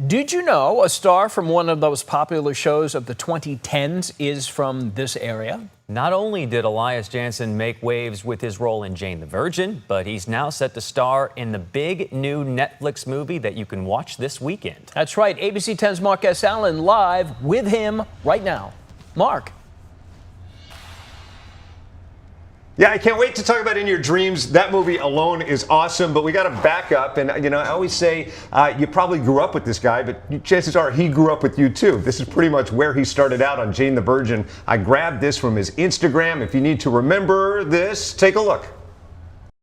Did you know a star from one of those popular shows of the 2010s is from this area? Not only did Elias Janssen make waves with his role in Jane the Virgin, but he's now set to star in the big new Netflix movie that you can watch this weekend. That's right. ABC 10's Mark S. Allen live with him right now. Mark. Yeah, I can't wait to talk about In Your Dreams. That movie alone is awesome, but we got to back up. And, you know, I always say you probably grew up with this guy, but chances are he grew up with you, too. This is pretty much where he started out on Jane the Virgin. I grabbed this from his Instagram. If you need to remember this, take a look.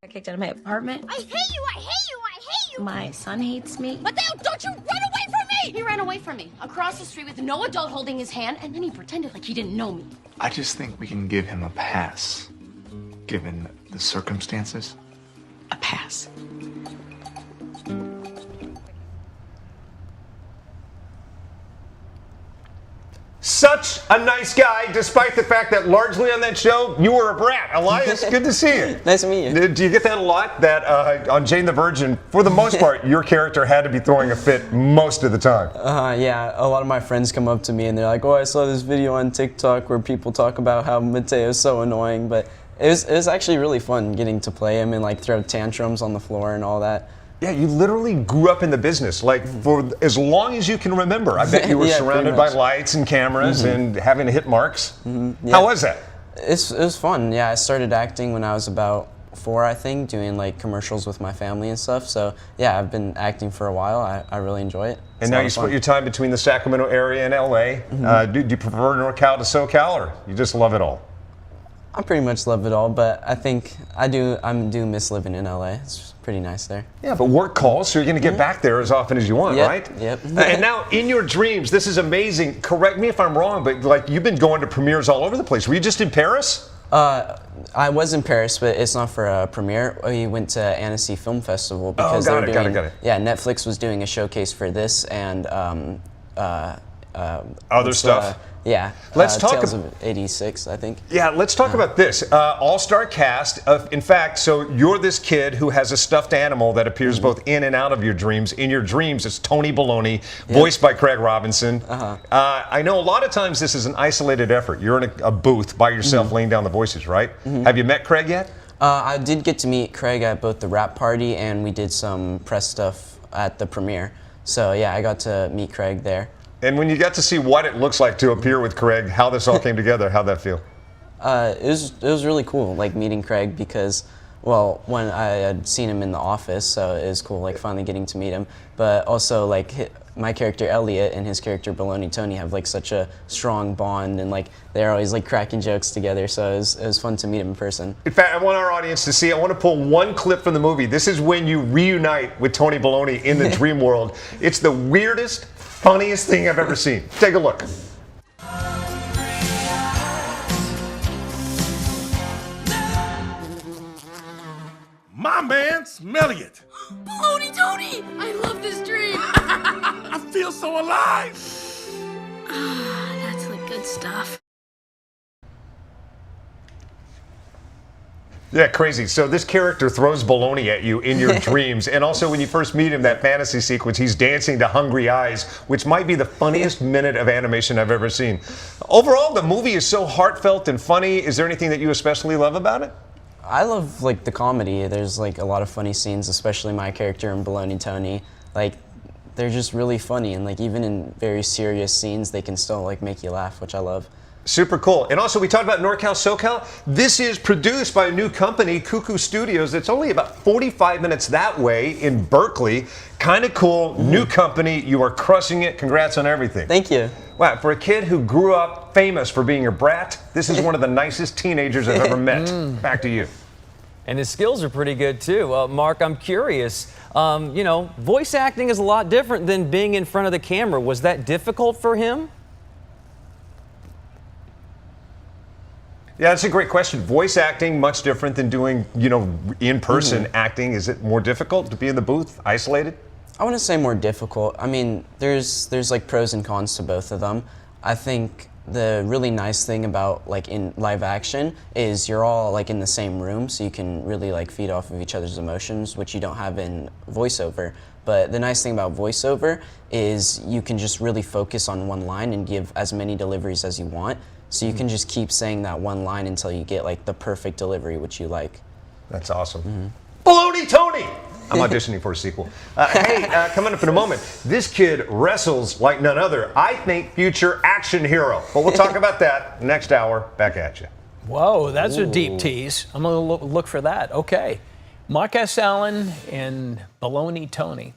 I got kicked out of my apartment. I hate you, I hate you, I hate you! My son hates me. But don't you run away from me! He ran away from me, across the street with no adult holding his hand, and then he pretended like he didn't know me. I just think we can give him a pass. Given the circumstances? A pass. Such a nice guy, despite the fact that largely on that show, you were a brat. Elias, good to see you. Nice to meet you. Do you get that a lot? That on Jane the Virgin, for the most part, your character had to be throwing a fit most of the time. Yeah, a lot of my friends come up to me and they're like, oh, I saw this video on TikTok where people talk about how Mateo's so annoying, but it was actually really fun getting to play him and like throw tantrums on the floor and all that. Yeah, you literally grew up in the business, like for as long as you can remember. I bet you were Yeah, surrounded by lights and cameras and having to hit marks. Yeah. How was that? It was fun. Yeah, I started acting when I was about 4, I think, doing like commercials with my family and stuff. So yeah, I've been acting for a while. I really enjoy it. And now you split your time between the Sacramento area and LA. Do you prefer NorCal to SoCal, or you just love it all? I pretty much love it all, but I think I do miss living in LA. It's pretty nice there. Yeah, but work calls, so you're going to get back there as often as you want, right? Yep. And now, In Your Dreams, this is amazing. Correct me if I'm wrong, but like you've been going to premieres all over the place. Were you just in Paris? I was in Paris, but it's not for a premiere. We went to Annecy Film Festival because got it. Yeah, Netflix was doing a showcase for this and Other stuff. Yeah. Let's talk Tales of 86, I think. Yeah, let's talk about this. All-star cast. In fact, so you're this kid who has a stuffed animal that appears both in and out of your dreams. In your dreams, it's Tony Baloney, voiced by Craig Robinson. I know a lot of times this is an isolated effort. You're in a booth by yourself laying down the voices, right? Have you met Craig yet? I did get to meet Craig at both the rap party and we did some press stuff at the premiere. So yeah, I got to meet Craig there. And when you got to see what it looks like to appear with Craig, how this all came together, how'd that feel? It was really cool, like meeting Craig because, well, when I had seen him in The Office, so it was cool, like finally getting to meet him. But also, like my character Elliot and his character Baloney Tony have like such a strong bond, and like they're always like cracking jokes together. So it was fun to meet him in person. In fact, I want our audience to see. I want to pull one clip from the movie. This is when you reunite with Tony Baloney in the dream world. It's the weirdest, funniest thing I've ever seen. Take a look. My man's Elliot. Baloney Tony! I love this dream! I feel so alive. That's the good stuff. Yeah, crazy. So this character throws baloney at you in your dreams. And also when you first meet him, that fantasy sequence, he's dancing to Hungry Eyes, which might be the funniest minute of animation I've ever seen. Overall, the movie is so heartfelt and funny. Is there anything that you especially love about it? I love like the comedy. There's like a lot of funny scenes, especially my character and Baloney Tony. Like they're just really funny, and like even in very serious scenes, they can still like make you laugh, which I love. Super cool. And also, we talked about NorCal, SoCal. This is produced by a new company, Cuckoo Studios. It's only about 45 minutes that way in Berkeley. Kind of cool. New company. You are crushing it. Congrats on everything. Thank you. Wow, for a kid who grew up famous for being a brat, this is one of the nicest teenagers I've ever met. Back to you. And his skills are pretty good, too. Mark, I'm curious. You know, voice acting is a lot different than being in front of the camera. Was that difficult for him? Yeah, that's a great question. Voice acting, much different than doing, you know, in-person acting. Is it more difficult to be in the booth, isolated? I wouldn't say more difficult. I mean, there's like pros and cons to both of them. I think the really nice thing about like in live action is you're all like in the same room, so you can really like feed off of each other's emotions, which you don't have in voiceover. But the nice thing about voiceover is you can just really focus on one line and give as many deliveries as you want. So you can just keep saying that one line until you get like the perfect delivery, which you like. That's awesome. Baloney Tony! I'm auditioning for a sequel. Coming up in a moment, this kid wrestles like none other. I think future action hero. But we'll talk about that next hour. Back at you. Whoa, that's a deep tease. I'm going to look for that. Okay. Mark S. Allen and Baloney Tony.